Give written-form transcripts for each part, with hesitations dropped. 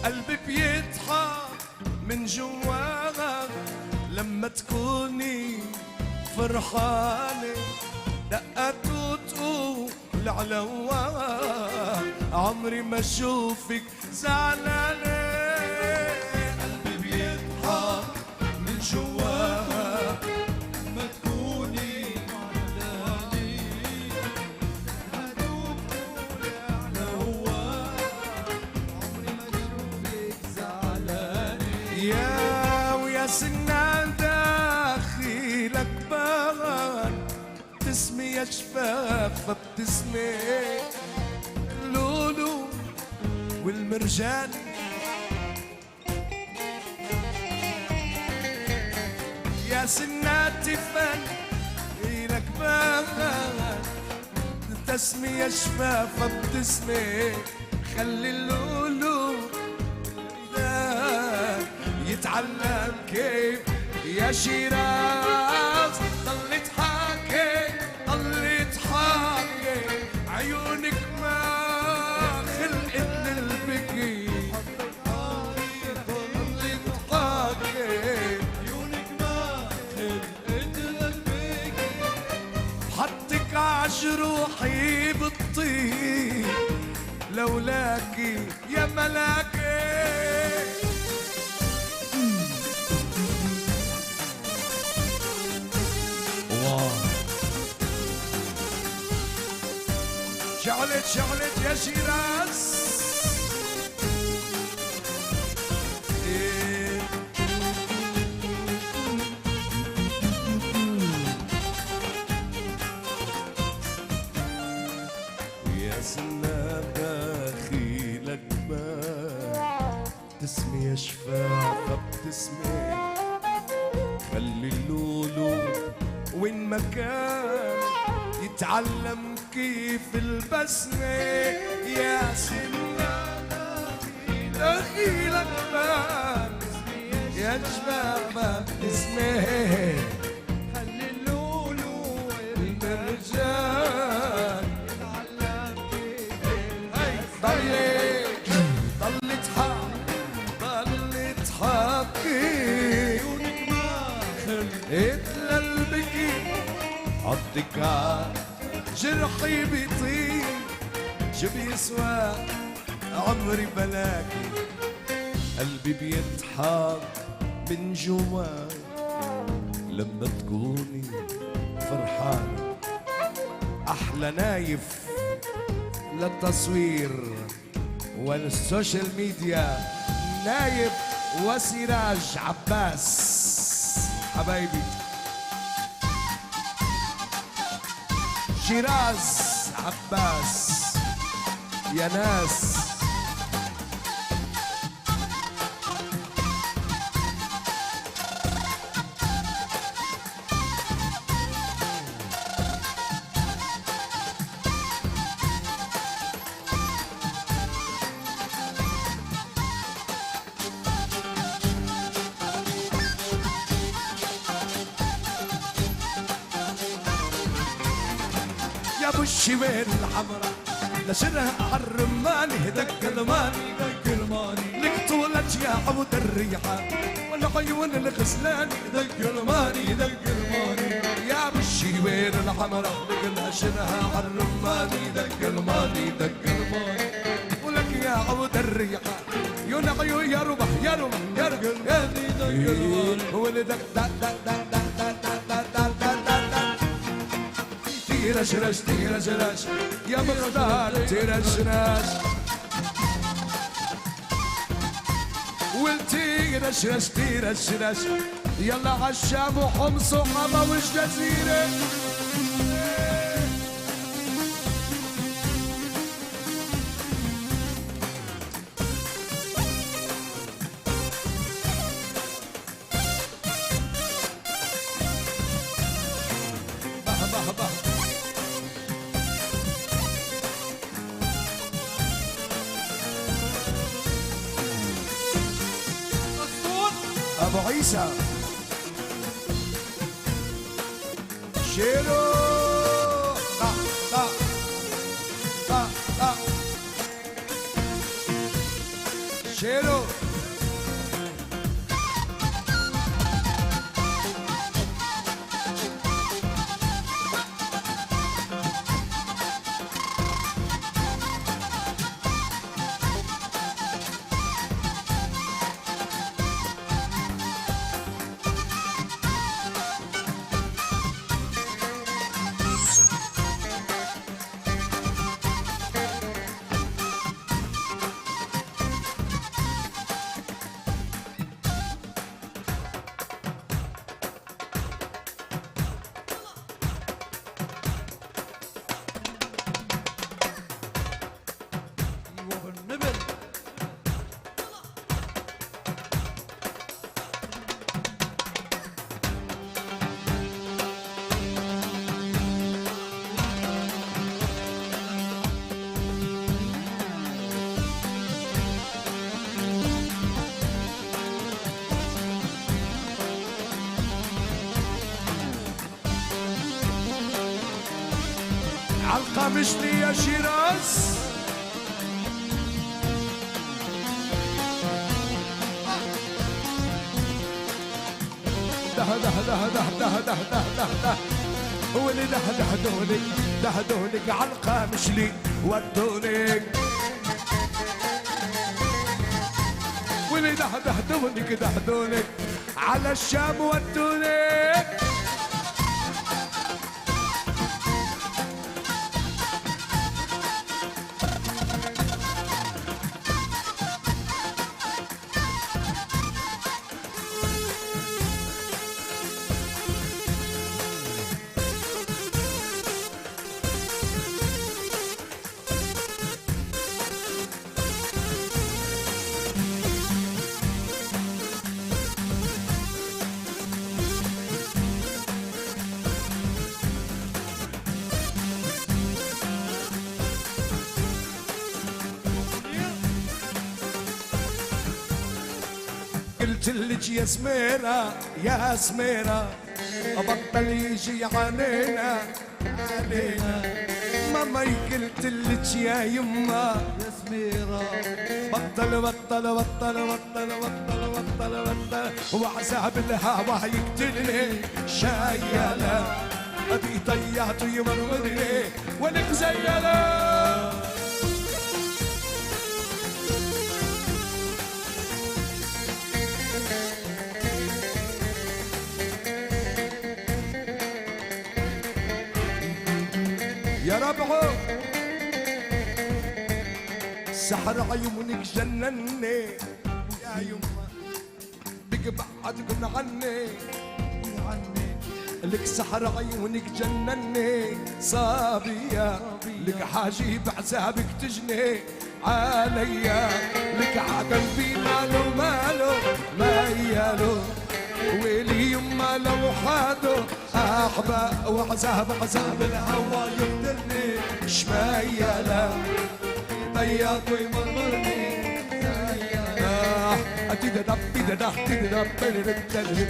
قلبي بيضحك من جواها لما تكوني فرحانة، دقات وتقول علوها عمري ما اشوفك زعلانة. قلبي بيضحك من جواها لما تكوني زعلانة، دقات وتقول علوها عمري ما اشوفك زعلانة. يا ويا سنان داخلك بان بتسمي يا شفاف بتسمي اللولو والمرجان. يا سناتي فن إلك بان بتسمي يا شفاف بتسمي خلي اللولو يتعلم كيف يا شيراز. ضلت حاكي ضلت حاكي عيونك ما خلقت للبكي، ضلت حاكي عيونك ما خلقت للبكي. بحطك عجروحي بالطيب لولاكي يا ملاكي. شعلت شعلت يا شيراز. ويا سنة داخلك بان بتسمي يا شفافة بتسمي خلي اللولو وين ما كان يتعلم كيف البسمة. يا سنة دخيلك بان يا شبابة بتسمي خلي اللولو والمرجان يتعلم كيف البسمة. ضلت حاكي ضلت حاكي عيونك ما خلقت للبكي. حطك جرحي بيطير شو بيسوى عمري بلاكي. قلبي بيضحك من جواي لما تكوني فرحانة. أحلى نايف للتصوير والسوشيال ميديا نايف وسراج عباس حبايبي. شيراز عباس يا ناس. يا ابو الشوين الحمراء لشرها عالرماني دق الماني دق الماني. لك طولت يا عود الريحة والعيون الغزلاني دق الماني دق الماني. يا ابو الشوين الحمراء لك لشرها عالرماني دق الماني دق الماني. ولك يا عود الريحة يون عيون يا ربح يا ربح يا رجل يا دي دق الماني. ولدك دق دق دق دق تيرشرش تيرشرش يا مختار تيرشرش والتيرشرش تيرشرش. يلا عالشام وحمص وحما والجزيرة. أبو عيسى شيلو طا طا طا طا شيلو عالقامشلي يا شيراز. ده ده ده ده ده ده ده ده ده واللي ده دهدونك دهدونك عالقامشلي ودونك، واللي ده دهدونك دهدونك على الشام ودونك. قلت لك يا سميرة يا سميرة بطل يجي علينا علينا، ماما قلت لك يا يما يا سميرة بطل بطل بطل بطل بطل بطل بطل، وعذاب الهوى يقتلني شايلة ابي طيعت يمرمرني ولك زيلة. يا ربعو سحر عيونك جنني يا يما بك بعدكن عني عني، لك سحر عيونك جنني صابية، لك حاجي بعذابك تجني عليا، لك عقلبي ماله ماله مياله، ويلي يما لو حادو احبا وعذاب عذاب الهوى يقتلني شميلة طياق ويمرمرني أتيدا دب تيدا دب تيدا دب.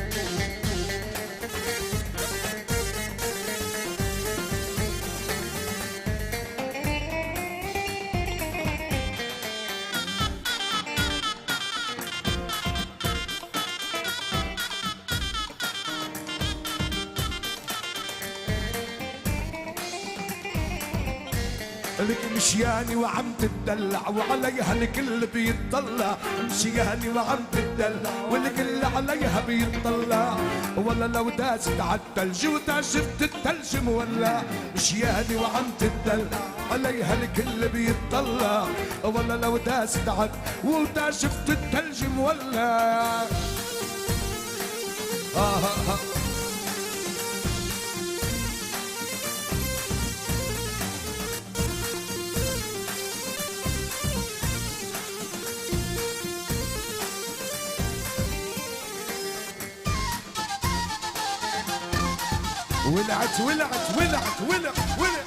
لك مشياني وعم تدلع وعليها الكل بيطلع، مشياني وعم تدلع والكل عليها بيطلع، ولا لو داست عالثلج وداشفت الثلج مولع، مشياني وعم تدلع عليها الكل بيطلع، ولا لو داست وداشفت الثلج مولع. ولعت ولعت ولعت ولعت ولعت.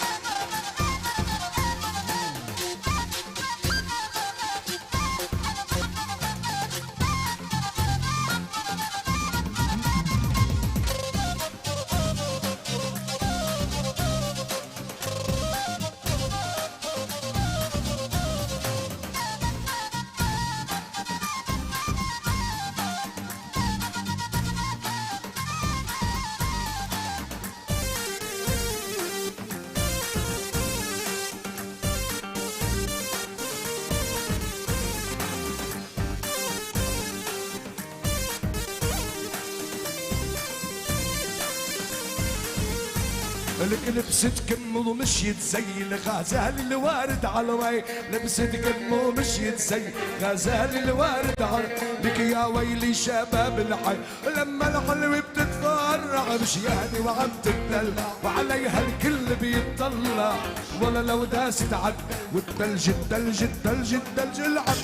لك لبست كم ومشيت زي الغزال الوارد على المي، لبست كم ومشيت زي غزال الوارد على، لك يا ويلي شباب الحي لما الحلوة بتتفرع مشياني وعم تدلع وعليها الكل بيطلع، ولا لو داست عد والثلج الثلج الثلج الثلج العب.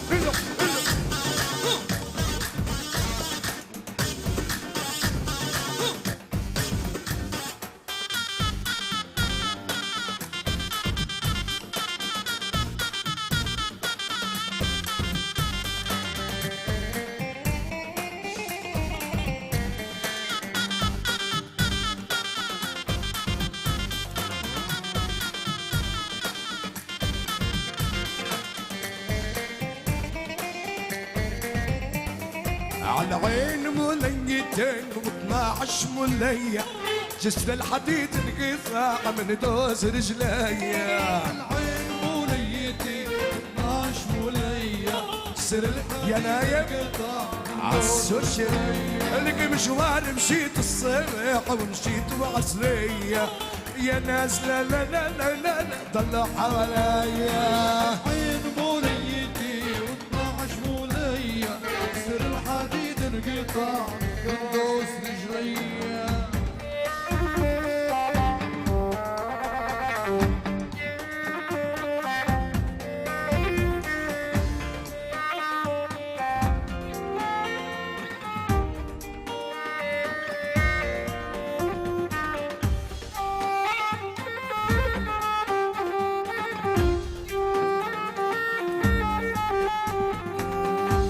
على عين موليتين و12 مولية جسر الحديد انقطاع من دوز رجليا. على عين موليتين 12 مولية جسر الحديد يا نايم انقطاع عالسوشيال لك مشوار مشيت الصبح ومشيت وعصرية يا ناس لا لا لا لا لا, لا طلع حواليا. عين موليتي و12 مولية جسر الحديد انقطاع ندوس رجليا.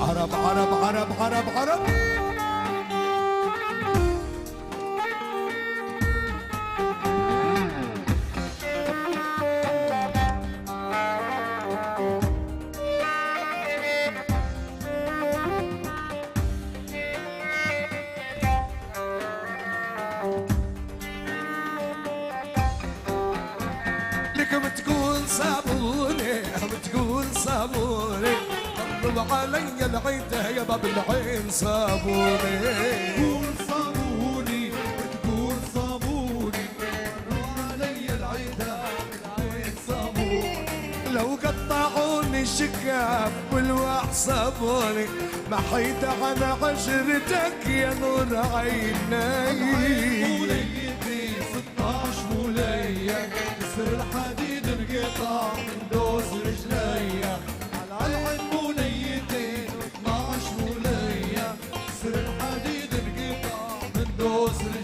عرب عرب عرب عرب عرب لك بتقول صابوني بتقول صابوني قرب علي العيدة يا باب العين صابوني. تقول صابوني تقول صابوني قرب علي العيدة العين صابوني. لو قطعوني شكاف والواح صابوني ما حيد على عشرتك يا نور عيني. موليتي 16 مولية جسر الحديد انقطاع من دوس رجليا. على العين موليتين 12 مولية جسر الحديد انقطاع من دوس رجليا.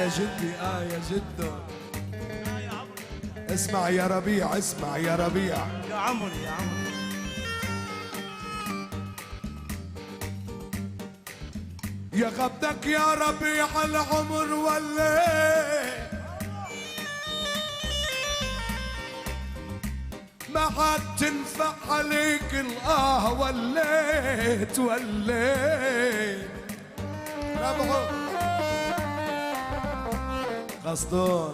يا جدي يا جدو اسمع يا ربيع اسمع يا ربيع يا عمري يا عمري. يا غبتك يا ربيع العمر والليل ما عاد تنفع عليك وليت وليت ربعو قصدون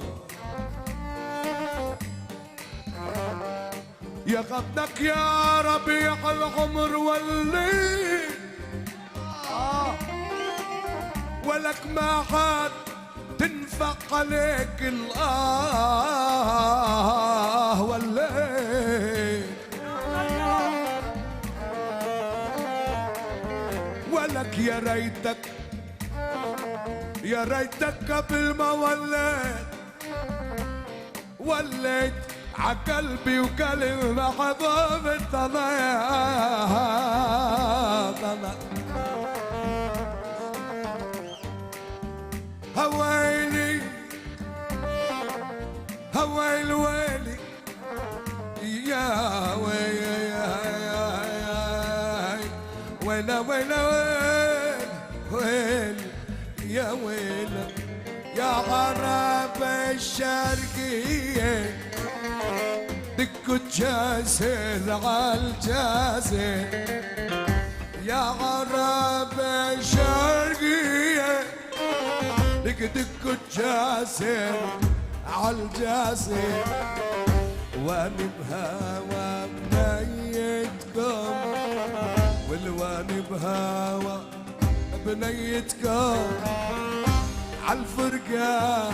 يا غبنك يا ربيع العمر والليل ولك ما عاد تنفع عليك والليل ولك يا ريتك قبل ما وليت عقلبي وقلبي محبوب الطبيعة ويلا ويلا ويل ويل يا ويل يا عرب الشرقية دكوا الجاسر عالجاسر يا عرب الشرقية دكوا الجاسر عالجاسر واني بهوى بنيتكم والواني بهوى بنيتكم عالفرقة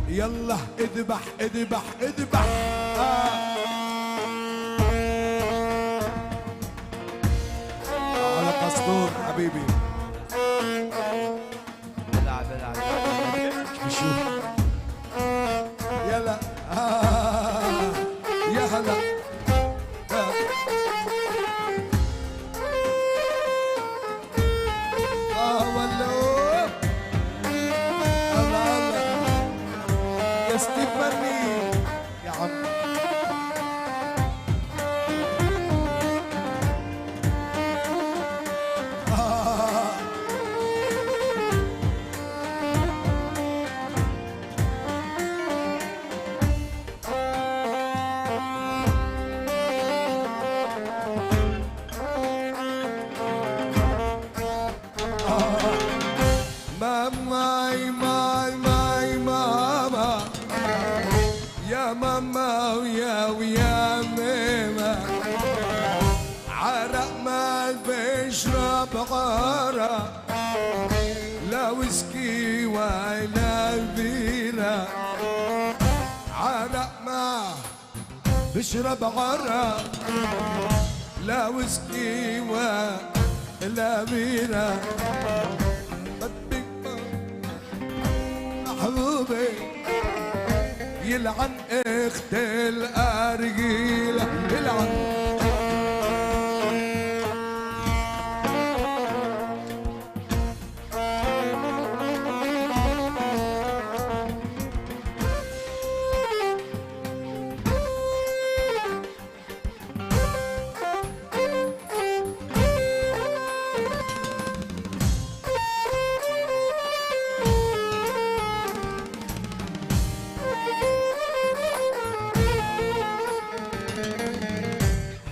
يلا اذبح اذبح اذبح على قصدور حبيبي بلعب بلعب بشوف يلا يا هلا والله الله الله يا ستيفاني يا عم ماي ماي ماي ماما يا ماما ويا ماما عرق ما بشرب عرق لا ويسكي ولا بيرة عرق ما بشرب عرق لا ويسكي ولا بيرة محبوبي يلعن اخت الارجيله يلعن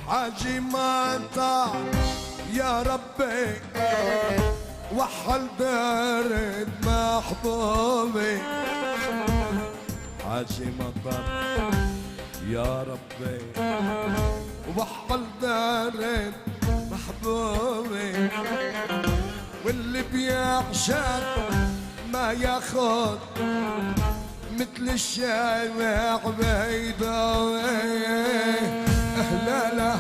حاجي مطع يا ربي وحل درب محبوبي حاجي مطر يا ربي وحل درب محبوبي واللي بيعشق ما ياخد مثل الشارع بيضاوي لا لا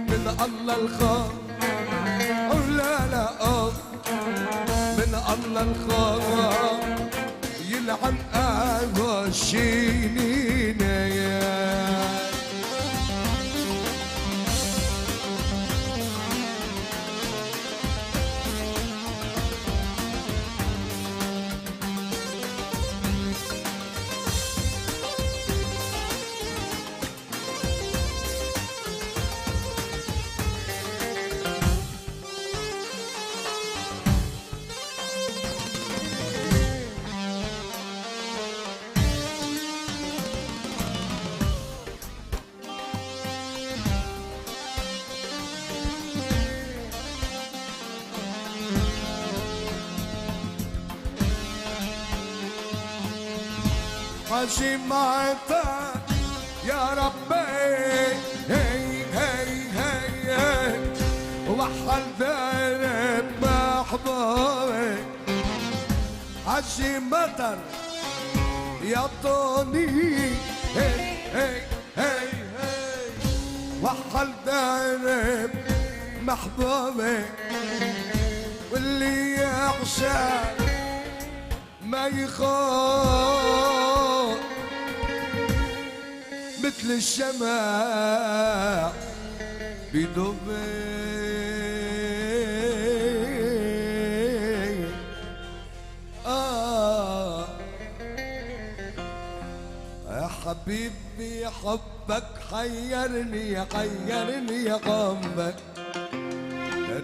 من الله الخوف لا لا من الله الخوف يلعن ابو الشينين يا حاجي معطى يا ربي هي هي هي وحل درب محبوبي حاجي مطر يا طوني هي هي هي هي وحل درب محبوبي واللي يعشق ما يخاف مثل الشمع بدبي يا حبيبي حبك حيرني حيرني يا قمك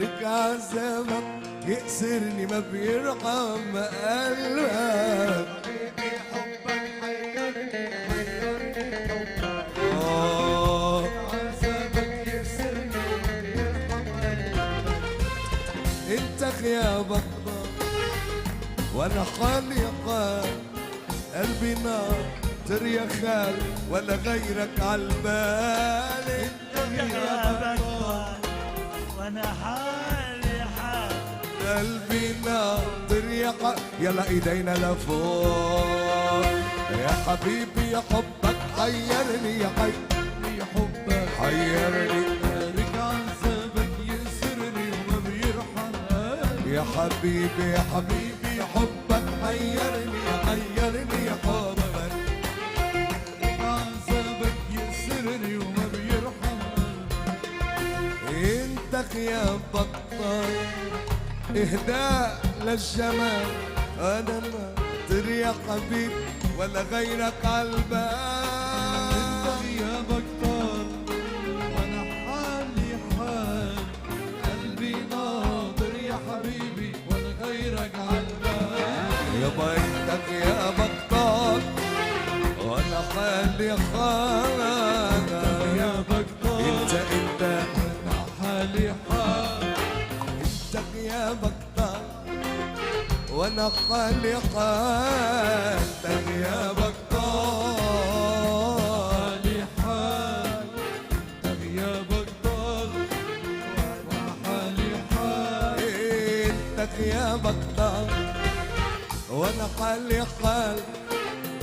رجع زمن يأسرني ما بيرحم قلبك. حبيبي حبك حيرني حبك، عذابك يسرني يرحم قلبك. انت غيابك نار وانا حالي قال، قلبي نار يا خال ولا غيرك عالبال. انت غيابك وانا حالي حال، قلبي ناطر يا يلا ايدينا لفوق يا حبيبي يا حبك حيرني يا يا حبك حيرني رجع عذابك يسرني وما بيرحم قلبي. يا حبيبي يا حبيبي يا حبك حيرني يا حبك عذابك يسرني وما بيرحم قلبي. انت غيابك طار اهداء للجمال، انا ناطر يا حبيبي ولا غيرك عالبال. انت غيابك طال وانا حالي حال، قلبي ناطر يا حبيبي ولا غيرك عالبال. يابا انت غيابك طال وانا حالي حال، غيابك طال انت وانا حالي حال. انت غيابك طال وانا حالي حال، انت غيابك طال حالي حال، انت غيابك طال وانا حالي حال. انت غيابك طال وانا حالي حال،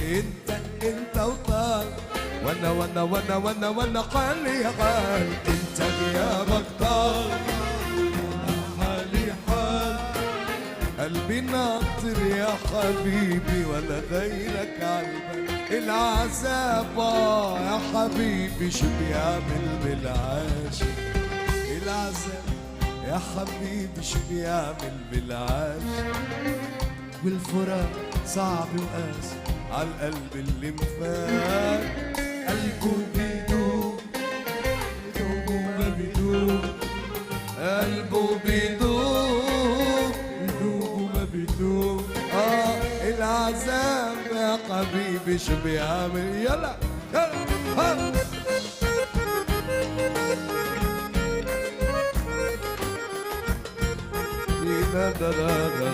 انت وطال وانا حالي حال. انت غيابك طال حالي حال، قلبي ناطر يا حبيبي ولا غيرك عالبال. العذاب يا حبيبي شو بيعمل بالعاشق، العذاب يا حبيبي شو بيعمل بالعاشق. والفراق صعب وقاسي عالقلب اللي مفات، قلبه بيدوب يدوب وما بيدوب، قلبه بيدوب يدوب وما بيدوب. العذاب يا حبيبي شو بيعمل. يلا يلا لا لا لا لا.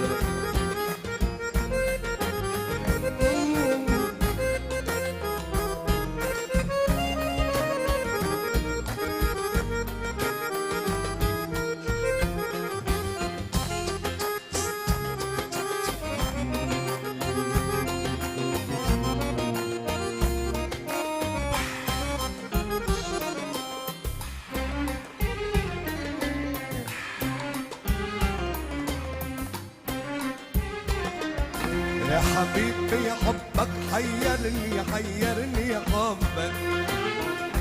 يا حبيبي يا حبك حيرني حبك،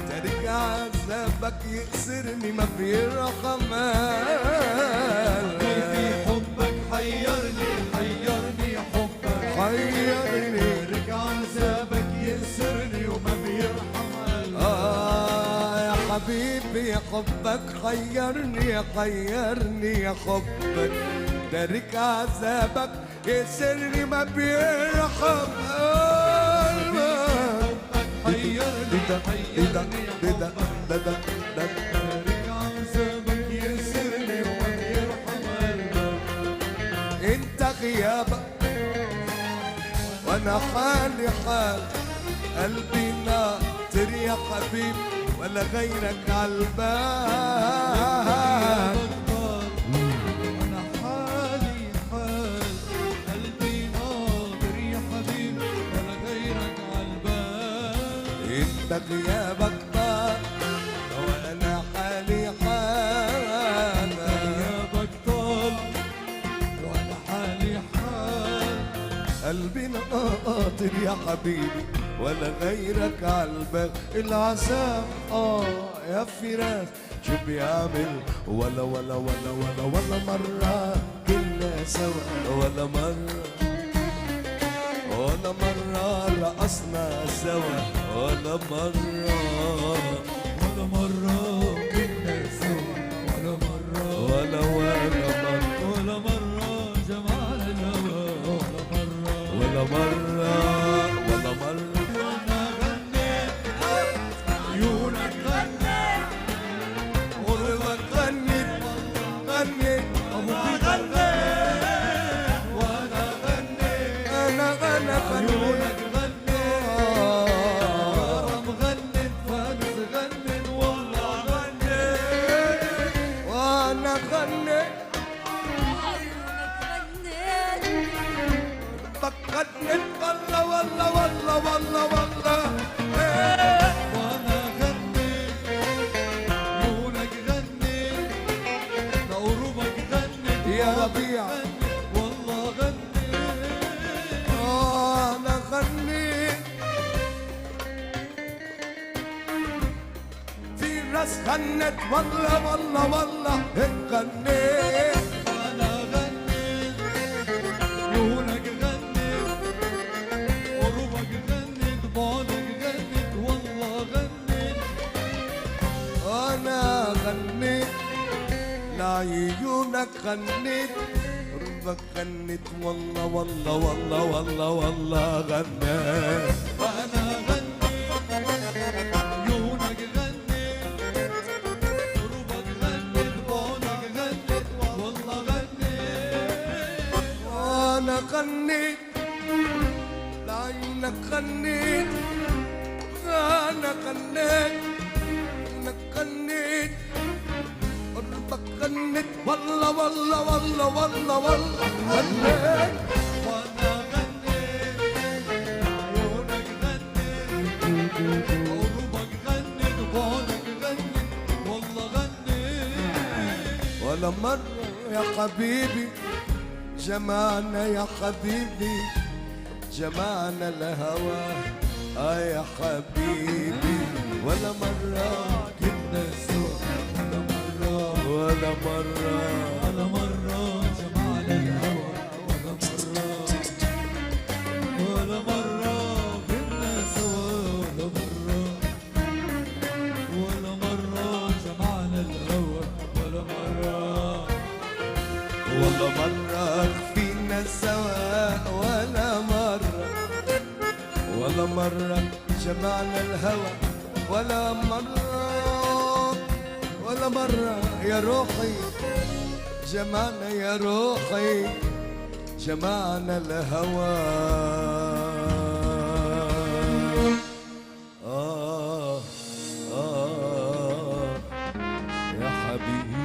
ترجع عذابك يأسرني ما بيرحم حبيبي حبك حيرني حبك، حيرني رجع عذابك يأسرني وما بيرحم قلبي. يا حبيبي يا حبك حيرني يا حبك، ترجع عذابك يأسرني ما بيرحم حيرني حيرني حبك، رجع عذابك يأسرني وما بيرحم قلبي. انت غيابك وانا حالي حال، قلبي ناطر يا حبيبي ولا غيرك عالبال. وانا حالي حال، قلبي ناطر يا حبيبي ولا غيرك عالبال. انت غيابك طال وانا حالي حال، غيابك طال وانا حالي حال. قلبي ناطر يا حبيبي ولا غيرك عالبال. العذاب يا فراس شو بيعمل ولا مرة كنا سوا، ولا مرة رقصنا سوا، ولا مرة ولا مرة كنا سوا، ولا مرة ولا الربيع والله غنيت أنا غنيت في ناس غنت والله والله والله غنيت أنا غنيت عيونك غنيت قربك غنيت بعدك غنيت والله غنيت أنا غنيت لعيونك غنيت قربك غنيت والله والله والله والله والله غنيت أنا غنيت عيونك غنيت قربك غنيت بعدك غنيت والله غنيت أنا غنيت لعيونك غنيت أنا غنيت أنا غنيت قربك غنيت والله والله والله والله والله غنيت وأنا غنيت عيونك غنيت قربك غنيت بعدك غنيت والله غنيت ولا مرة يا حبيبي جمعنا يا حبيبي جمعنا الهوى يا حبيبي ولا مرة كنا سوا ولا مرة ولا مرة جمعنا الهوى ولا مرة كنا سوا ولا مرة جمعنا الهوى ولا مرة خفينا سوا ولا مرة جمعنا الهوى ولا مرة يا روحي جمعنا يا روحي جمعنا الهوى يا حبيبي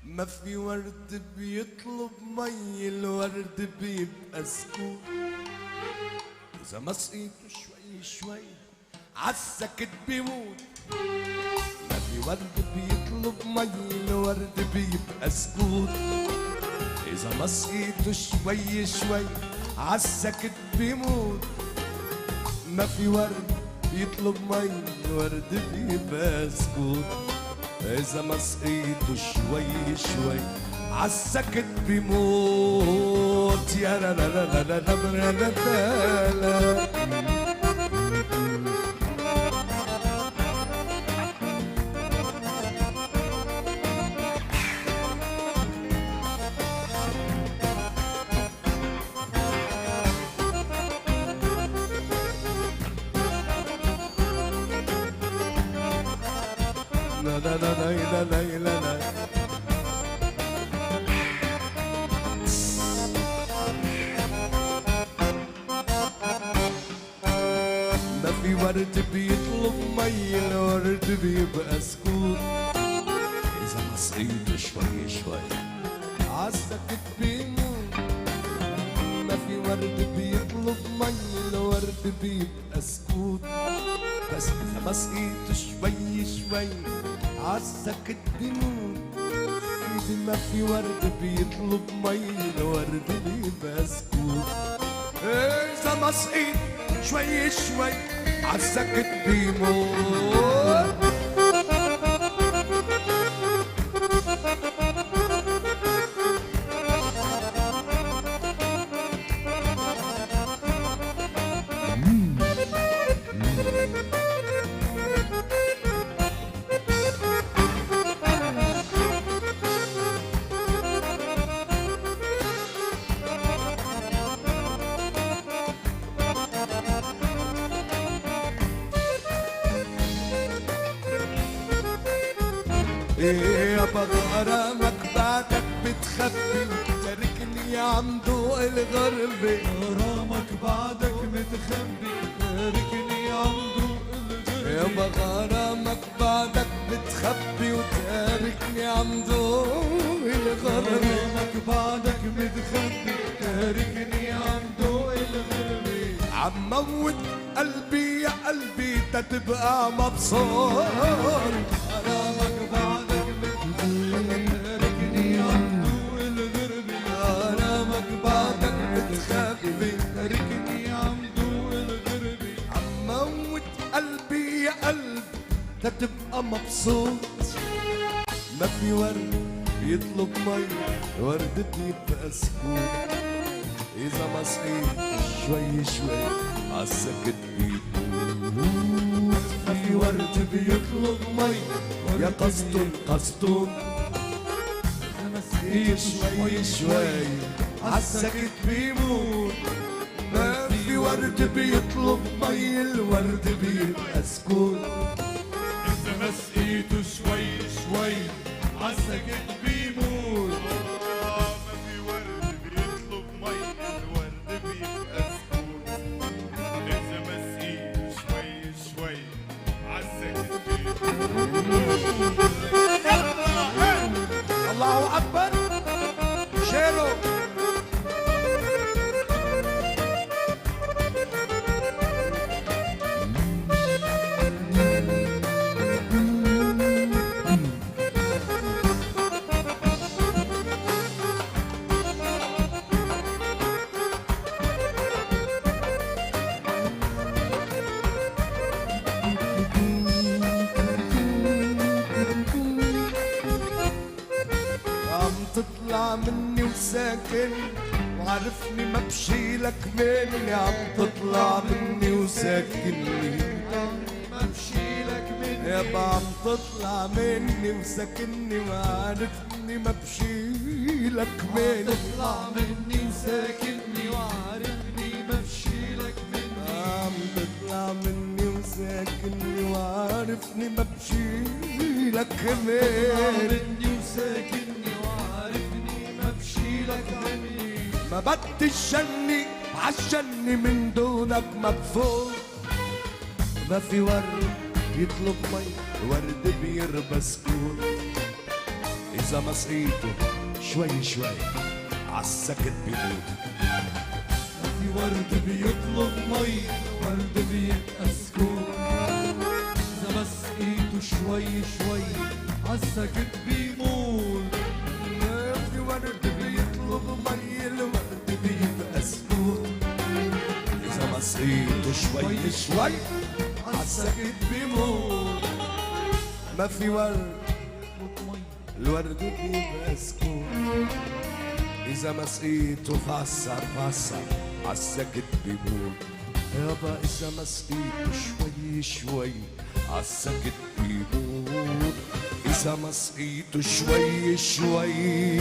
ما في ورد بيطلب مي الورد بيبقى سكوت إذا ما سقيته شوي شوي عالسكت بيموت ما في ورد بيطلب مي الورد بيبقى سكوت إذا ما سقيته شوي شوي عالسكت بيموت ما في ورد بيطلب مي الورد بيبقى سكوت إذا ما سقيته شوي شوي عالسكت بيموت يا لا لا لا لا لا لا لا لا لا لا لا لا لا لا لا ما في ورد بيطلب مي الورد بيبقى سكوت إذا ما سقيته شوي شوي عالسكت بيموت ما في ورد بيطلب مي الورد بيبقى سكوت بس إذا ما سقيته شوي شوي عالسكت بيموت سيدي ما في ورد بيطلب مي الورد بيبقى سكوت إذا ما سقيت شوي شوي عالسكت بيموت يا بغرامك بعدك بتخبي تاركني عم ضوء الغربة غرامك بعدك متخبي تاركني عم ضوء يا بغرامك بعدك بتخبي وتاركني عم ضوء الغربة غرامك بعدك متخبي تاركني عم ضوء الغربة عم عموت قلبي يا قلبي تتبقى مبسوط. غرامك بعدك بتفارقني عمدو الغربة. غرامك بعدك بتخبي بتفارقني عمدو الغربة. عموت قلبي يا قلبي تتبقى مبسوط. ما في ورد بيطلب مي ورد بيبقى سكوت. إذا ما سقيت شوي شوي عالسكت بيموت. ما في ورد بيطلب مي يا قسطن قسطن. ما سقيت شوي شوي عالسكت بيموت. ما في ورد بيطلب مي الورد بيبقى سكوت. إذا ما سقيته شوي شوي عالسكت بيموت. ما في ورد بيطلب مي الورد بيبقى سكوت. إذا ما سقيت شوي شوي عالسكت بيموت. الله أكبر شيرو. عم تطلع مني وساكن وعارفني ما بشيلك مني. عم تطلع مني وساكنني ما بشيلك مني. يابا عم تطلع مني وساكنني وعارفني ما بشيلك مني. تطلع مني وساكنني وعارفني ما بشيلك مني. عم تطلع مني وساكنني وعارفني ما بشيلك مني. مني وساكنني وعارفني ما بشيلك مني. ما بتشني عشاني من دونك مكفوف. ما في ورد يطلب مي ورد بيربى سكوت. إذا ما سقيته شوي شوي عالسكت بيموت. ما في ورد بيطلب مي ورد بيبقى سكوت. إذا ما سقيته شوي شوي عالسكت بيموت. ما في ورد بيطلب مي الورد بيبقى سكوت. إذا ما سقيته شوي شوي عالسكت بيموت. ما في ورد الورد بيبقى سكوت. إذا ما سقيته فسر فسر عالسكت بيموت. يابا إذا ما سقيته شوي شوي عالسكت بيموت. إذا ما سقيته شوي شوي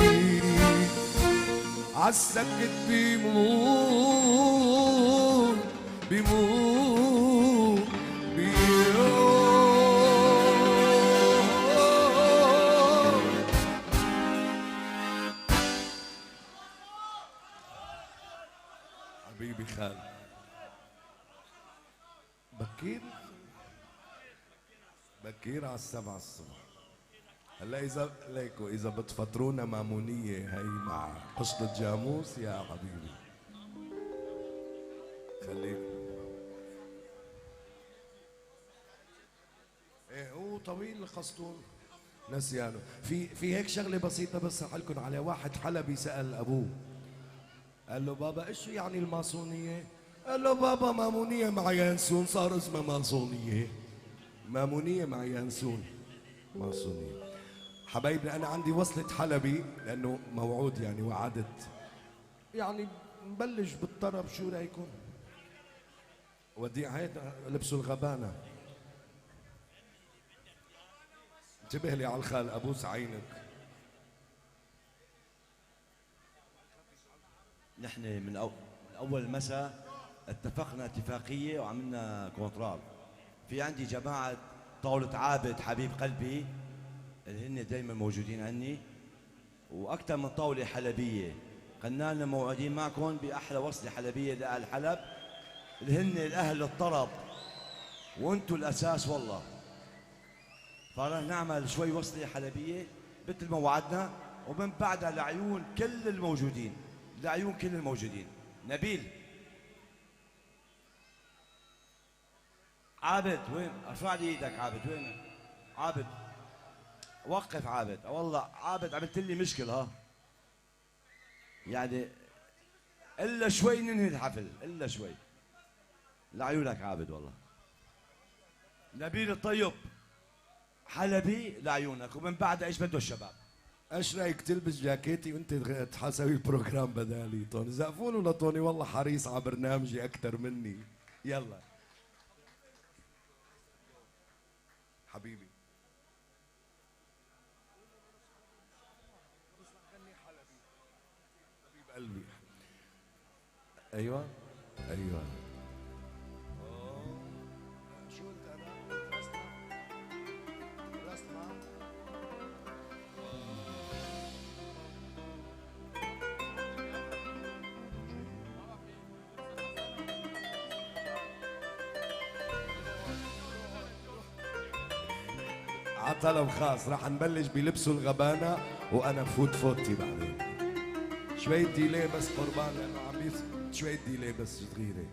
عالسكت بيموت. بيموت بيموت. حبيبي خالد بكير بكير على 7 الصبح. هلا اذا ليكو اذا بتفطرونا مامونيه هي مع قشطه جاموس يا حبيبي خليك. ايه هو طويل القسطون نسيانه. في هيك شغله بسيطه بس لكم على واحد حلبي سال ابوه قال له بابا ايش يعني الماسونيه؟ قال له بابا مامونيه مع ينسون صار اسمها ماسونيه. مامونيه مع ينسون ماسونيه. حبايبنا انا عندي وصلة حلبي لانه موعود يعني وعدت يعني نبلش بالطرب. شو رايكم؟ وديع هيدا لبسوا الغبانه. انتبه لي على الخال ابوس عينك. نحن من اول المساء اتفقنا اتفاقيه وعملنا كونترال. في عندي جماعه طاوله عابد حبيب قلبي اللي هن دائما موجودين عني، واكثر من طاوله حلبيه. قلنا لنا موعدين معكم باحلى وصله حلبيه لاهل حلب اللي هن الاهل الطرب، وانتم الاساس والله. فراح نعمل شوي وصله حلبيه مثل ما وعدنا، ومن بعدها لعيون كل الموجودين، لعيون كل الموجودين. نبيل عابد وين؟ ارفع لي ايدك عابد، وين؟ عابد وقف عابد، والله عابد عملت لي مشكلة ها. يعني الا شوي ننهي الحفل، الا شوي. لعيونك عابد والله. نبيل الطيب حلبي لعيونك، ومن بعد ايش بده الشباب؟ ايش رايك تلبس جاكيتي وانت تحاسوي البروجرام بدالي؟ طوني زقفوا لطوني، والله حريص على برنامجي اكثر مني. يلا حبيبي. حبيب قلبي. ايوه ايوه. شو قلت انا؟ رسمة عطلب خاص. رح نبلش بلبسوا الغبانة وانا فوت فوتي بعدين. شوية ديلي بس قربان، لانه عم شوية ديلي بس صغيرة.